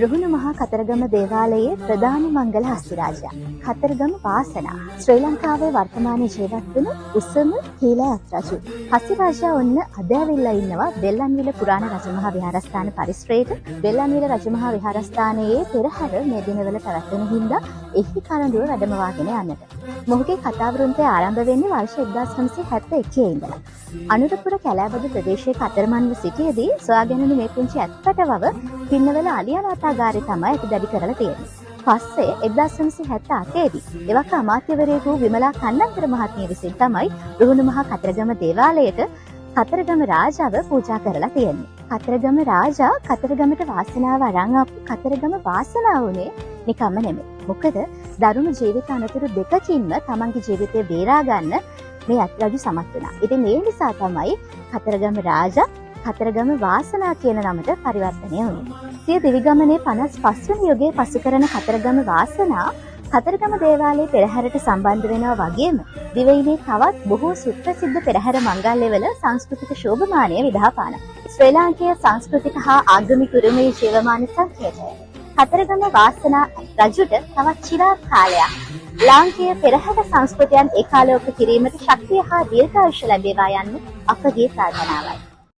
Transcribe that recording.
රුහුණු මහා කතරගම දේවාලයේ ප්‍රධාන මංගල හස්තිරාජයා කතරගම වාසනා ශ්‍රී ලංකාවේ වර්තමානයේ ජීවත් වන උසම හීලයක් රජු. හස්තිරාජයා ඔන්න අද ඇවිල්ලා ඉන්නවා බෙල්ලන්විල පුරාණ රජමහා විහාරස්ථාන පරිශ්‍රයේට. බෙල්ලන්විල රජමහා විහාරස්ථානයේ පෙරහැර මේ දිනවල පැවැත්වෙන හින්දා එහි කරඬුව වැඩමවාගෙන යන්නට. මොහුගේ කතාවෘන්තය ආරම්භ වෙන්නේ වර්ෂ 1971 ඉඳලා. අනුරපුර කැලෑබද ප්‍රදේශයේ කතරමන්ව සිටියේදී සොයාගැනුණු මේ පුංචි ඇත්පටවව පින්නවල අලියානාථාගාරේ තමයි ඇතිදැඩි කරලා තියෙන්නේ. පස්සේ 1978 දී එවක අමාත්‍යවරයෙකු විමලා කන්නන්තර මහත්මිය විසින් තමයි රුහුණු මහා කතරගම දේවාලයට කතරගම රාජාව පූජා කරලා තියෙන්නේ. කතරගම රාජා කතරගමට වාසනාව අරන් ආපු කතරගම වාසනාව උනේ නිකම්ම නෙමෙයි. මොකද දරුණු ජීවිත අනතුරු දෙකකින්ම තමන්ගේ ජීවිතය බේරා ගන්න මේ අත්රජු සමත් වුණා. ඉතින් ඒ නිසා තමයි කතරගම රාජා කතරගම වාසනා කියන නමට පරිවර්තනය වුණේ. සිය දිවිගමනේ 55 වන යුගයේ පසු කරන කතරගම වාසනා කතරගම දේවාලයේ පෙරහැරට සම්බන්ධ වෙනවා වගේම දිවයිනේ තවත් බොහෝ සුප්‍රසිද්ධ පෙරහැර මංගල්‍යවල සංස්කෘතික ශෝභමානය විදාපාන. ශ්‍රී ලාංකේය සංස්කෘතික හා ආගමික උරුමයේ ජීවමාන සංකේතය. කතරගම වාසනා රජුට තවත් චිරාත් කාලයක් ලාංකේය පෙරහැර සංස්කෘතියන් ඒකාලෝක කිරීමට ශක්තිය හා දීර්ඝායුෂ ලැබේවා යන්න අපගේ ප්‍රාර්ථනාවයි.